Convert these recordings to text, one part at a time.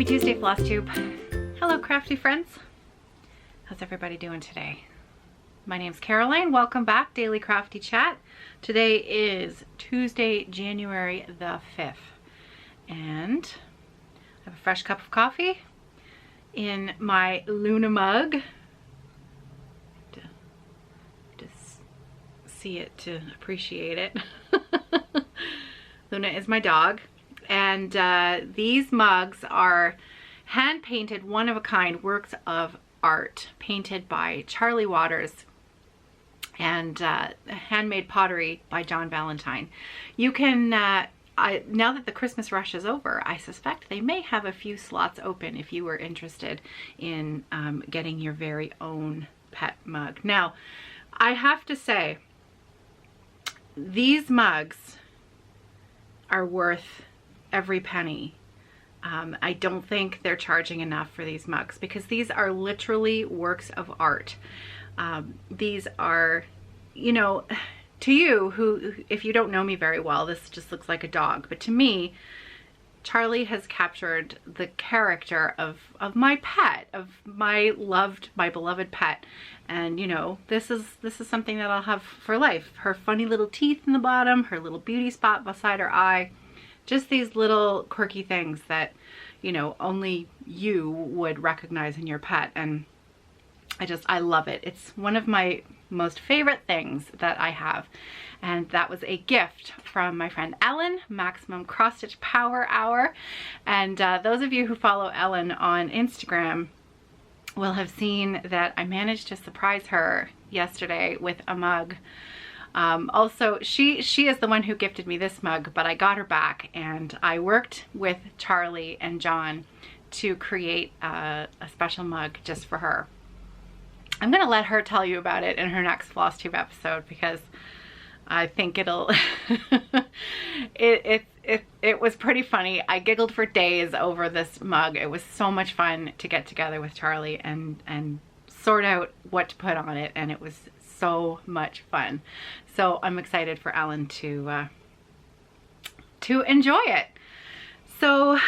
Tuesday, Flosstube. Hello, crafty friends. How's everybody doing today? My name's Caroline. Welcome back, Daily Crafty Chat. Today is Tuesday, January the 5th. And I have a fresh cup of coffee in my Luna mug. Just see it to appreciate it. Luna is my dog. And these mugs are hand painted, one of a kind works of art painted by Charlie Waters and handmade pottery by John Valentine. You can, now that the Christmas rush is over, I suspect they may have a few slots open if you were interested in getting your very own pet mug. Now, I have to say, these mugs are worth every penny. I don't think they're charging enough for these mugs because these are literally works of art. These are, you know, to you who, if you don't know me very well, this just looks like a dog, but to me, Charlie has captured the character of my pet, of my beloved pet. And you know, this is something that I'll have for life. Her funny little teeth in the bottom, her little beauty spot beside her eye, just these little quirky things that, you know, only you would recognize in your pet. And I love it. It's one of my most favorite things that I have. And that was a gift from my friend Ellen, Maximum Cross Stitch Power Hour. And those of you who follow Ellen on Instagram will have seen that I managed to surprise her yesterday with a mug. Also, she is the one who gifted me this mug, but I got her back and I worked with Charlie and John to create a special mug just for her. I'm gonna let her tell you about it in her next Flosstube episode because I think it'll it was pretty funny. I giggled for days over this mug. It was so much fun to get together with Charlie and sort out what to put on it, and it was so much fun. So I'm excited for Ellen to enjoy it. So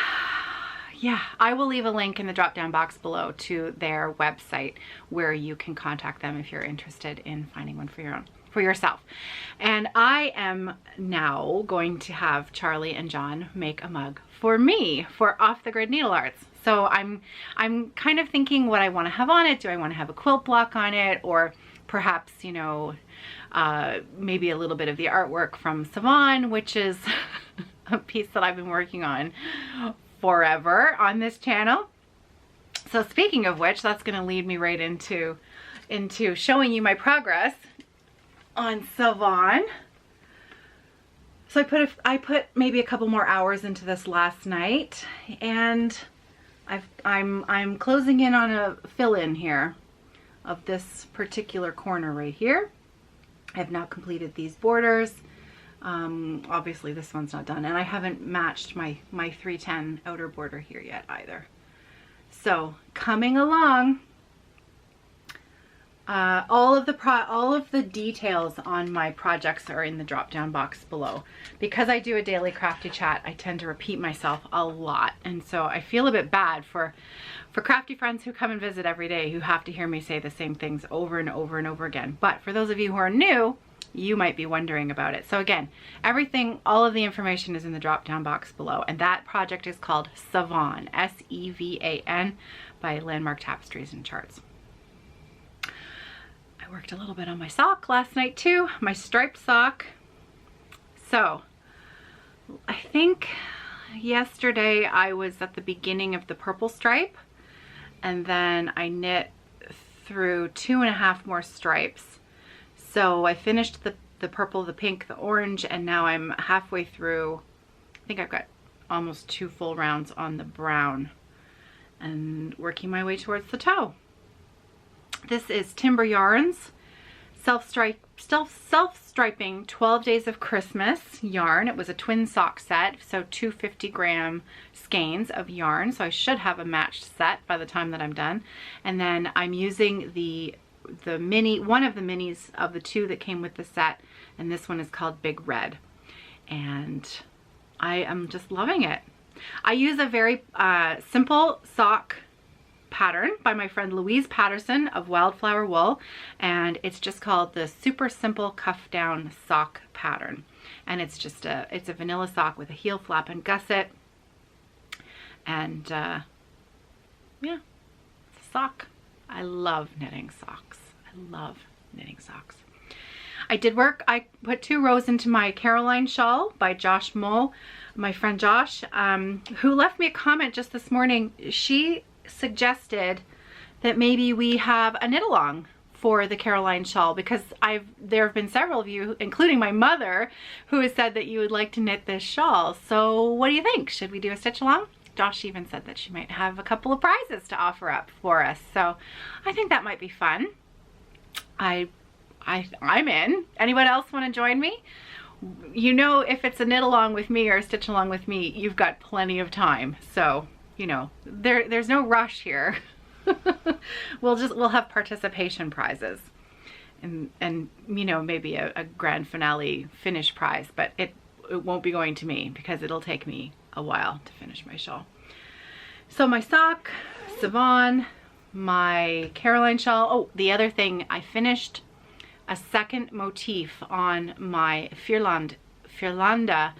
yeah, I will leave a link in the drop down box below to their website where you can contact them if you're interested in finding one for yourself. And I am now going to have Charlie and John make a mug for me for Off the Grid Needlearts. So I'm kind of thinking what I want to have on it. Do I want to have a quilt block on it, or perhaps, you know, maybe a little bit of the artwork from Savon, which is a piece that I've been working on forever on this channel. So speaking of which, that's going to lead me right into showing you my progress on Savon. So I put maybe a couple more hours into this last night, and I'm closing in on a fill-in here of this particular corner right here. I have now completed these borders. Obviously this one's not done, and I haven't matched my 310 outer border here yet either. So coming along. All of the details on my projects are in the drop down box below. Because I do a daily crafty chat, I tend to repeat myself a lot, and so I feel a bit bad for crafty friends who come and visit every day who have to hear me say the same things over and over and over again. But for those of you who are new, you might be wondering about it. So again, all of the information is in the drop down box below, and that project is called Savon, S-E-V-A-N, by Landmark Tapestries and Charts. I worked a little bit on my sock last night too, my striped sock. So I think yesterday I was at the beginning of the purple stripe, and then I knit through 2.5 more stripes. So I finished the purple, the pink, the orange, and now I'm halfway through. I think I've got almost 2 full rounds on the brown and working my way towards the toe. This is Timber Yarns self-striping 12 Days of Christmas yarn. It was a twin sock set, so 250-gram skeins of yarn. So I should have a matched set by the time that I'm done. And then I'm using the mini, one of the minis of the 2 that came with the set, and this one is called Big Red. And I am just loving it. I use a very simple sock pattern by my friend Louise Patterson of Wildflower Wool, and it's just called the Super Simple Cuff Down Sock Pattern. And it's just it's a vanilla sock with a heel flap and gusset, and yeah, it's a sock. I love knitting socks. I love knitting socks. I put 2 rows into my Caroline shawl by Josh Moll, my friend Josh, who left me a comment just this morning. She suggested that maybe we have a knit along for the Caroline shawl, because there have been several of you, including my mother, who has said that you would like to knit this shawl. So what do you think? Should we do a stitch along? Josh even said that she might have a couple of prizes to offer up for us. So I think that might be fun. I'm in. Anyone else want to join me? You know, if it's a knit along with me or a stitch along with me, you've got plenty of time. So, you know, there's no rush here. We'll have participation prizes and you know, maybe a grand finale finish prize, but it won't be going to me because it'll take me a while to finish my shawl. So my sock, Savon, my Caroline shawl. Oh, the other thing, I finished a second motif on my Firlanda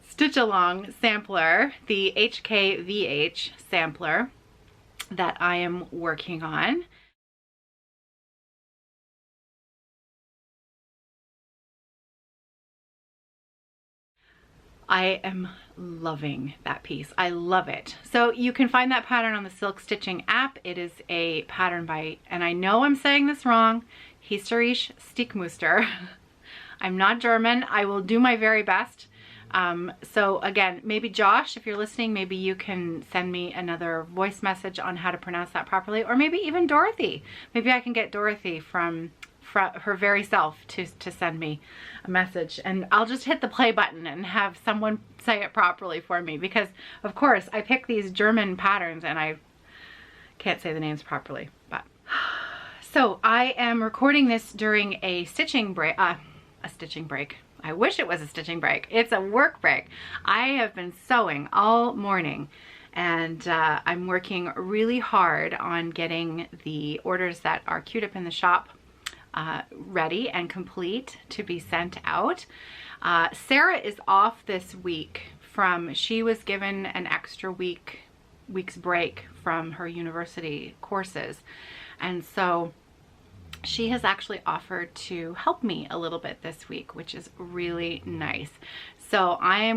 stitch along sampler, the HKVH sampler that I am working on. I am loving that piece. I love it. So you can find that pattern on the Silk Stitching app. It is a pattern by, and I know I'm saying this wrong, Historisch Stickmuster. I'm not German. I will do my very best. So again, maybe Josh, if you're listening, maybe you can send me another voice message on how to pronounce that properly, or maybe even Dorothy. Maybe I can get Dorothy from her very self to send me a message, and I'll just hit the play button and have someone say it properly for me, because of course I pick these German patterns and I can't say the names properly. But so I am recording this during a stitching break. I wish it was a stitching break. It's a work break. I have been sewing all morning, and I'm working really hard on getting the orders that are queued up in the shop ready and complete to be sent out. Sarah is off this week she was given an extra week's break from her university courses, and so she has actually offered to help me a little bit this week, which is really nice. So I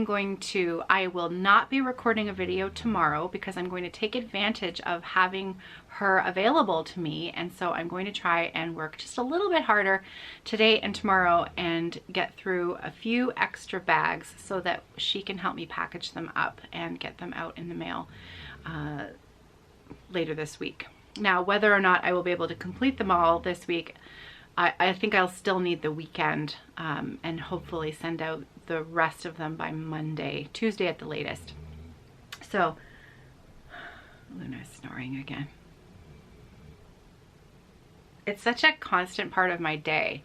will not be recording a video tomorrow because I'm going to take advantage of having her available to me. And so I'm going to try and work just a little bit harder today and tomorrow and get through a few extra bags so that she can help me package them up and get them out in the mail later this week. Now, whether or not I will be able to complete them all this week, I think I'll still need the weekend, and hopefully send out the rest of them by Monday, Tuesday at the latest. So, Luna's snoring again. It's such a constant part of my day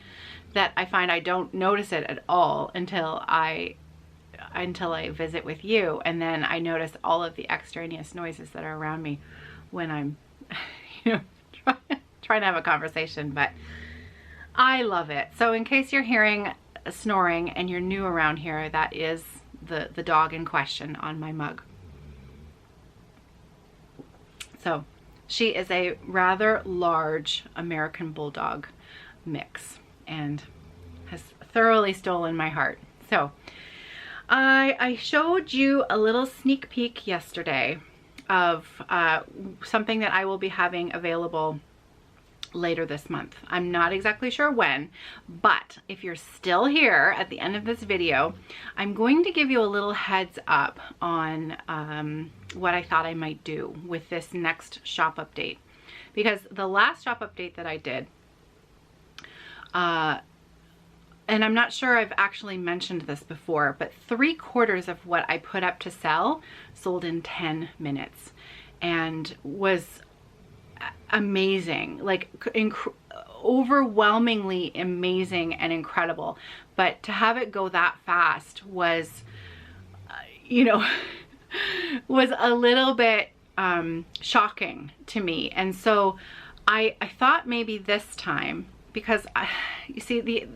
that I find I don't notice it at all until I visit with you, and then I notice all of the extraneous noises that are around me when I'm trying to have a conversation. But I love it. So in case you're hearing snoring and you're new around here, that is the dog in question on my mug. So she is a rather large American Bulldog mix and has thoroughly stolen my heart. So I showed you a little sneak peek yesterday of something that I will be having available later this month. I'm not exactly sure when, but if you're still here at the end of this video, I'm going to give you a little heads up on what I thought I might do with this next shop update. Because the last shop update that I did, and I'm not sure I've actually mentioned this before, but 3/4 of what I put up to sell sold in 10 minutes and was amazing, like overwhelmingly amazing and incredible. But to have it go that fast was, you know, was a little bit shocking to me. And so I thought maybe this time, because you see,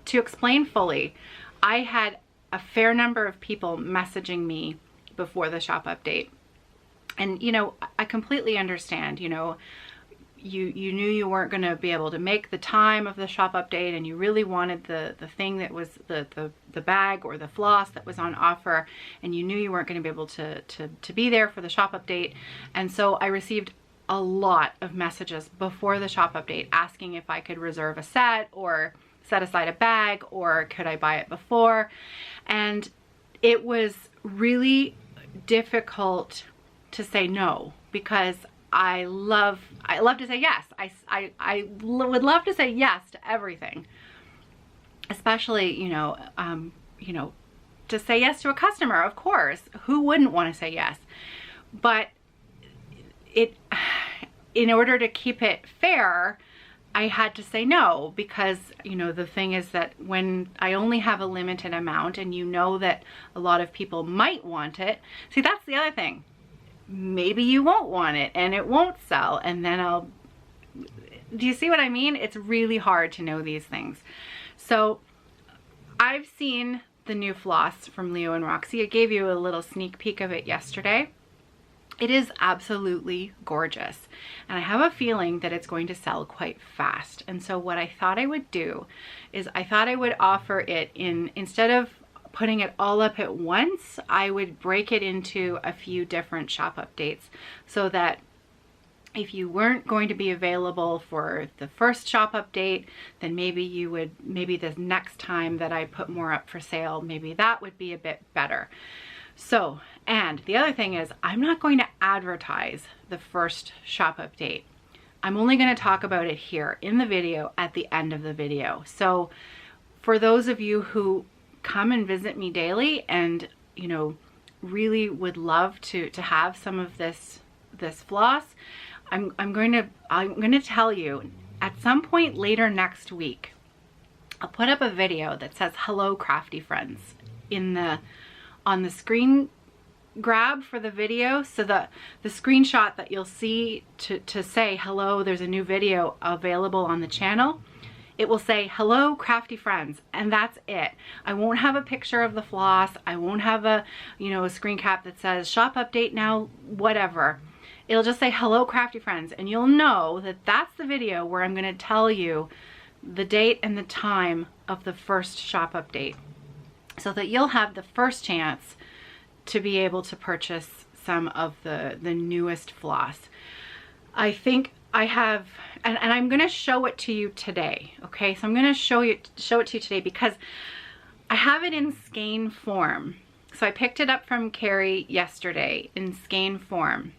to explain fully, I had a fair number of people messaging me before the shop update. And, you know, I completely understand, you know, you knew you weren't going to be able to make the time of the shop update, and you really wanted the thing that was the bag or the floss that was on offer, and you knew you weren't going to be able to be there for the shop update. And so I received a lot of messages before the shop update asking if I could reserve a set or set aside a bag, or could I buy it before. And it was really difficult to say no, because I love to say yes. I would love to say yes to everything, especially, you know, to say yes to a customer, of course. Who wouldn't want to say yes? But in order to keep it fair, I had to say no, because, you know, the thing is that when I only have a limited amount and you know that a lot of people might want it, see, that's the other thing. Maybe you won't want it and it won't sell, and then do you see what I mean? It's really hard to know these things. So I've seen the new floss from Leo and Roxy. I gave you a little sneak peek of it yesterday. It is absolutely gorgeous, and I have a feeling that it's going to sell quite fast. And so what I thought I would do is I thought I would offer it instead of putting it all up at once, I would break it into a few different shop updates, so that if you weren't going to be available for the first shop update, then maybe the next time that I put more up for sale, maybe that would be a bit better. So, and the other thing is, I'm not going to advertise the first shop update. I'm only going to talk about it here in the video at the end of the video. So for those of you who come and visit me daily and, you know, really would love to have some of this floss, I'm going to tell you at some point later next week, I'll put up a video that says "Hello Crafty Friends" on the screen grab for the video. So the screenshot that you'll see to say hello, there's a new video available on the channel, it will say "Hello Crafty Friends," and that's it. I won't have a picture of the floss. I won't have a screen cap that says "Shop update now," whatever. It'll just say "Hello Crafty Friends," and you'll know that that's the video where I'm going to tell you the date and the time of the first shop update, so that you'll have the first chance to be able to purchase some of the newest floss. I think I have, and I'm going to show it to you today. Okay, so I'm going to show it to you today because I have it in skein form. So I picked it up from Carrie yesterday in skein form.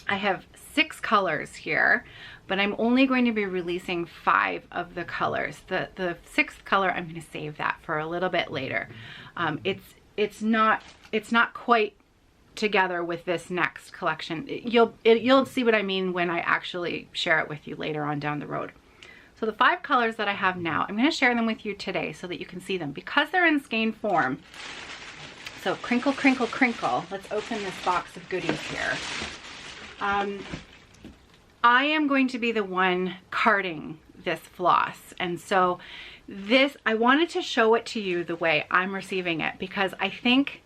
I have 6 colors here, but I'm only going to be releasing 5 of the colors. The 6th color, I'm going to save that for a little bit later. It's not quite together with this next collection. You'll see what I mean when I actually share it with you later on down the road. So the 5 colors that I have now, I'm going to share them with you today so that you can see them because they're in skein form. So crinkle, crinkle, crinkle. Let's open this box of goodies here. I am going to be the one carding this floss, and so I wanted to show it to you the way I'm receiving it, because I think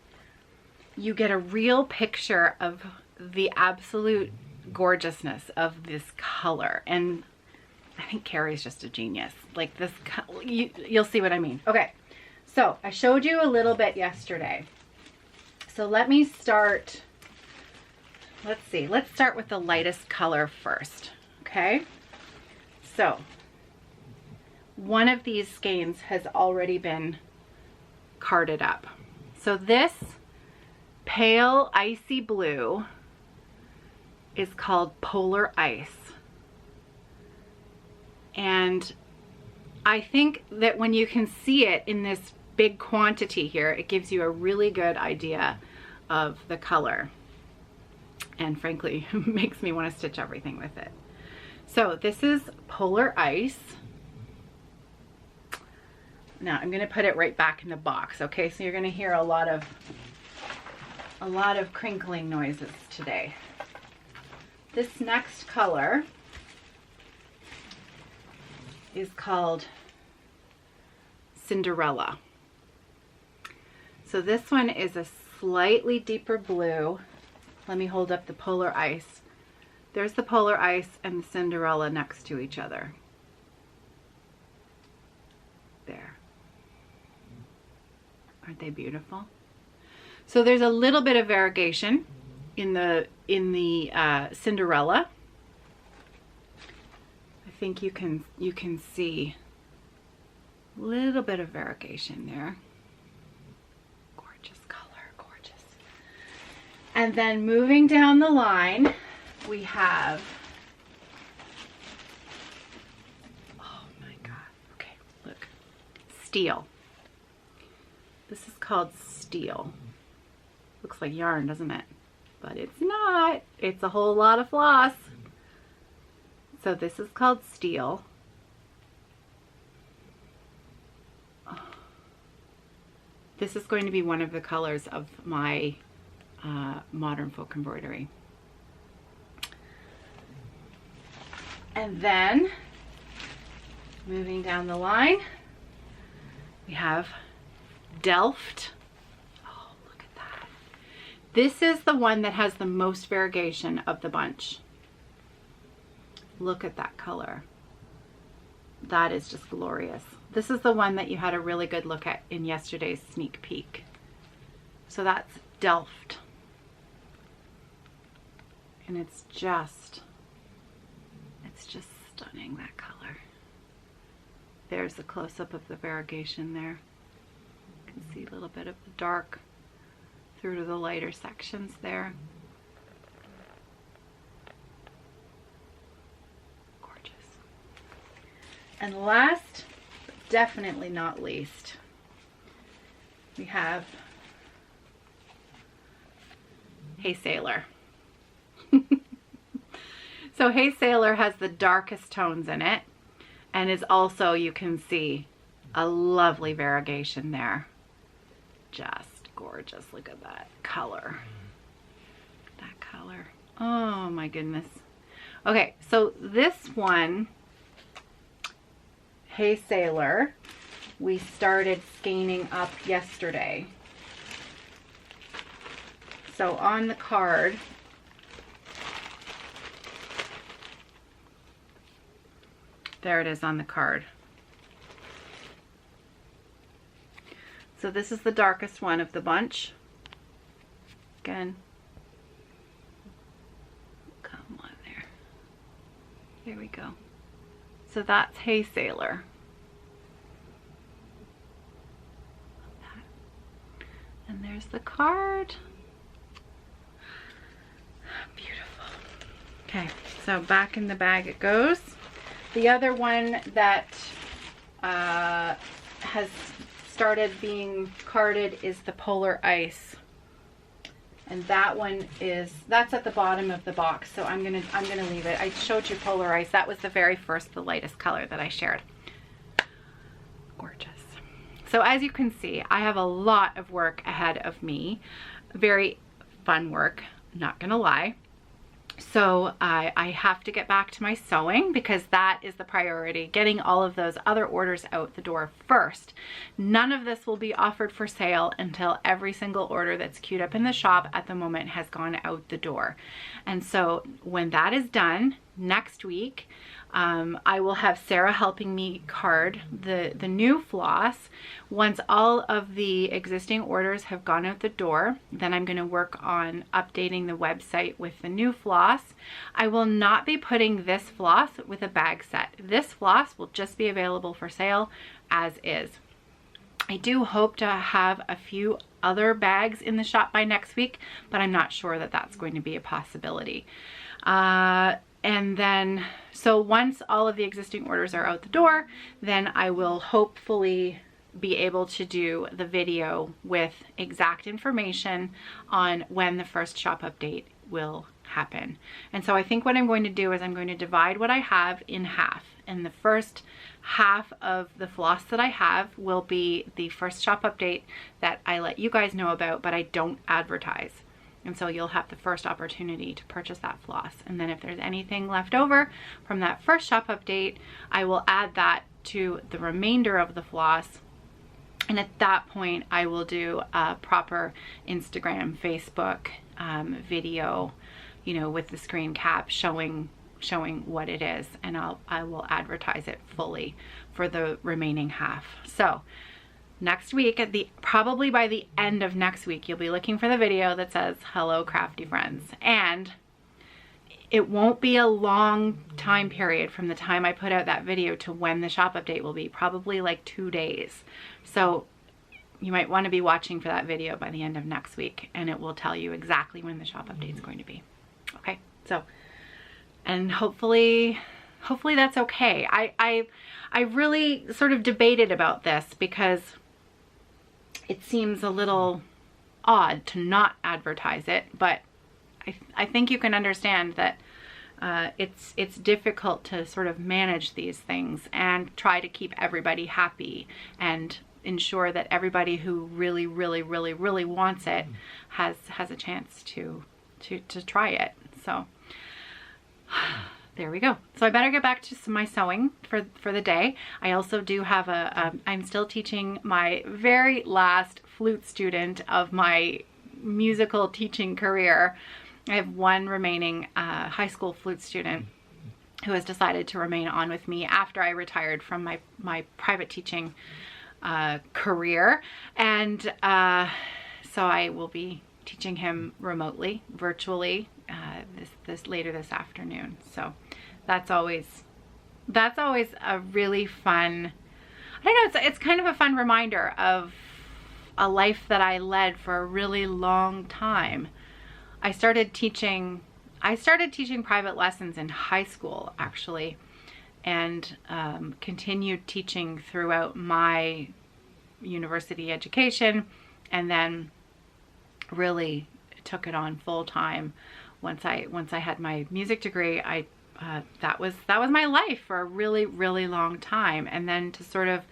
you get a real picture of the absolute gorgeousness of this color. And I think Carrie's just a genius. Like this, you'll see what I mean. Okay, so I showed you a little bit yesterday. So let me start. Let's see, let's start with the lightest color first, okay? So, one of these skeins has already been carded up. So this pale icy blue is called Polar Ice. And I think that when you can see it in this big quantity here, it gives you a really good idea of the color. And frankly, makes me want to stitch everything with it. So this is Polar Ice. Now I'm going to put it right back in the box, okay? So you're going to hear a lot of a lot of crinkling noises today. This next color is called Cinderella. So this one is a slightly deeper blue. Let me hold up the Polar Ice. There's the Polar Ice and the Cinderella next to each other. There. Aren't they beautiful? So there's a little bit of variegation in the Cinderella. I think you can see a little bit of variegation there. Gorgeous color, gorgeous. And then moving down the line, we have, oh my God, okay, look, Steel. This is called Steel. Looks like yarn, doesn't it? But it's not. It's a whole lot of floss. So this is called Steel. Oh. This is going to be one of the colors of my modern folk embroidery. And then, moving down the line, we have Delft. Oh, look at that. This is the one that has the most variegation of the bunch. Look at that color. That is just glorious. This is the one that you had a really good look at in yesterday's sneak peek. So that's Delft. And it's just stunning, that color. There's a close-up of the variegation there. You can see a little bit of the dark through to the lighter sections there. Gorgeous. And last, but definitely not least, we have Hey Sailor. So Hey Sailor has the darkest tones in it, and is also, you can see, a lovely variegation there. Just gorgeous. Look at that color. That color. Oh my goodness. Okay, so this one, Hey Sailor, we started scanning up yesterday. So on the card, there it is on the card. So this is the darkest one of the bunch. Again, come on there. There we go. So that's Hey Sailor. And there's the card. Beautiful. Okay, so back in the bag it goes. The other one that has started being carded is the Polar Ice, and that one that's at the bottom of the box. So I'm gonna leave it. I showed you Polar Ice. That was the very first, the lightest color that I shared. Gorgeous. So as you can see, I have a lot of work ahead of me. Very fun work, not gonna lie. So I have to get back to my sewing, because that is the priority, getting all of those other orders out the door first. None of this will be offered for sale until every single order that's queued up in the shop at the moment has gone out the door. And so when that is done, next week, I will have Sarah helping me card the new floss. Once all of the existing orders have gone out the door, then I'm going to work on updating the website with the new floss. I will not be putting this floss with a bag set. This floss will just be available for sale as is. I do hope to have a few other bags in the shop by next week, but I'm not sure that that's going to be a possibility. And then, so once all of the existing orders are out the door, then I will hopefully be able to do the video with exact information on when the first shop update will happen. And so I think what I'm going to do is I'm going to divide what I have in half. And the first half of the floss that I have will be the first shop update that I let you guys know about, but I don't advertise. And so you'll have the first opportunity to purchase that floss. And then if there's anything left over from that first shop update, I will add that to the remainder of the floss. And at that point, I will do a proper Instagram, Facebook video, you know, with the screen cap showing what it is, and I will advertise it fully for the remaining half. So next week, probably by the end of next week, you'll be looking for the video that says hello crafty friends, and it won't be a long time period from the time I put out that video to when the shop update will be, probably like 2 days. So you might want to be watching for that video by the end of next week, and it will tell you exactly when the shop update is going to be. Okay, so, and hopefully that's okay. I really sort of debated about this because it seems a little odd to not advertise it, but I think you can understand that it's difficult to sort of manage these things and try to keep everybody happy and ensure that everybody who really wants it has a chance to try it. So there we go. So I better get back to my sewing for the day. I also do have I'm still teaching my very last flute student of my musical teaching career. I have one remaining high school flute student who has decided to remain on with me after I retired from my private teaching career. And so I will be teaching him remotely, virtually, later this afternoon. So that's always a really fun, I don't know, it's kind of a fun reminder of a life that I led for a really long time. I started teaching private lessons in high school, actually, and continued teaching throughout my university education, and then really took it on full time once I had my music degree. That was my life for a really long time, and then to sort of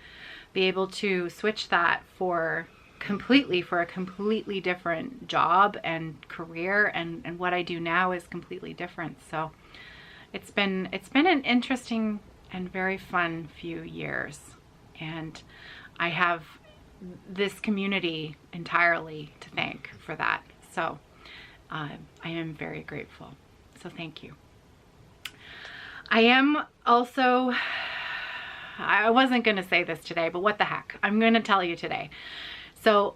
be able to switch that for a completely different job and career, and what I do now is completely different. So it's been an interesting and very fun few years, and I have this community entirely to thank for that. So I am very grateful. So thank you. I am also, I wasn't going to say this today, but what the heck, I'm going to tell you today. So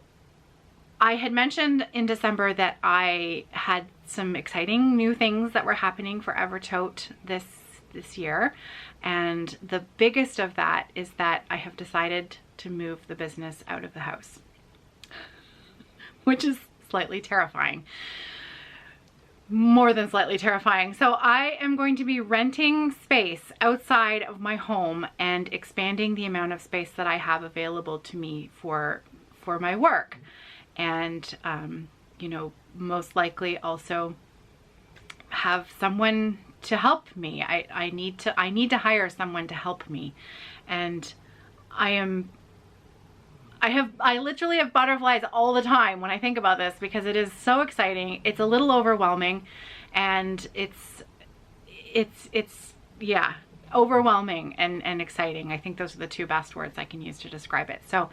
I had mentioned in December that I had some exciting new things that were happening for Evertote this year, and the biggest of that is that I have decided to move the business out of the house, which is slightly terrifying. More than slightly terrifying. So I am going to be renting space outside of my home and expanding the amount of space that I have available to me for my work, and you know, most likely also have someone to help me. I need to hire someone to help me, and I literally have butterflies all the time when I think about this, because it is so exciting. It's a little overwhelming, and it's yeah, overwhelming and exciting. I think those are the two best words I can use to describe it. So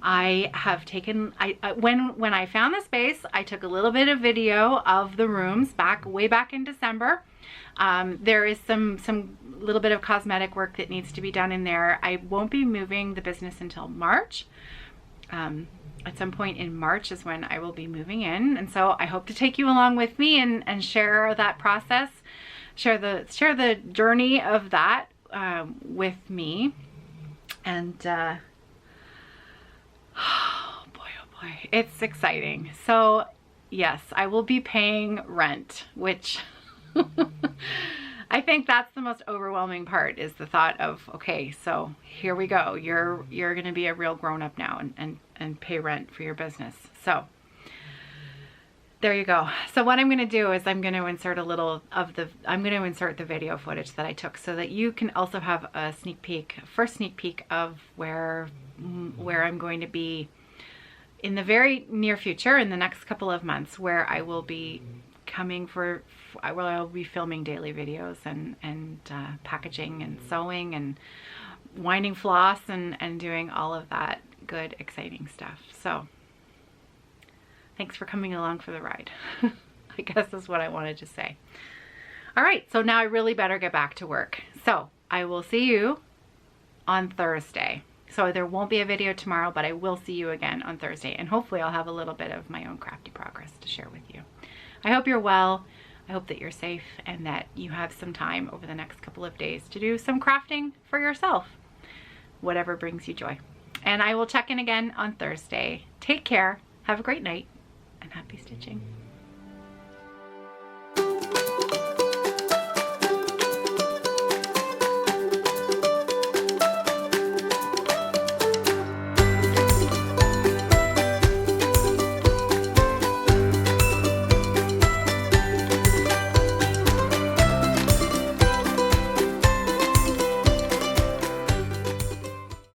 I have taken, when I found the space, I took a little bit of video of the rooms way back in December. There is some little bit of cosmetic work that needs to be done in there. I won't be moving the business until March. At some point in March is when I will be moving in, and so I hope to take you along with me and share that process, share the journey of that with me. And oh boy, it's exciting. So yes, I will be paying rent, which I think that's the most overwhelming part, is the thought of, okay, so here we go. You're going to be a real grown-up now and pay rent for your business. So there you go. So what I'm going to do is I'm going to insert the video footage that I took, so that you can also have a first sneak peek of where I'm going to be in the very near future, in the next couple of months, where I will be coming I'll be filming daily videos and packaging and sewing and winding floss and doing all of that good, exciting stuff. So thanks for coming along for the ride. I guess is what I wanted to say. All right, so now I really better get back to work. So I will see you on Thursday. So there won't be a video tomorrow, but I will see you again on Thursday. And hopefully I'll have a little bit of my own crafty progress to share with you. I hope you're well. I hope that you're safe and that you have some time over the next couple of days to do some crafting for yourself. Whatever brings you joy. And I will check in again on Thursday. Take care. Have a great night and happy stitching.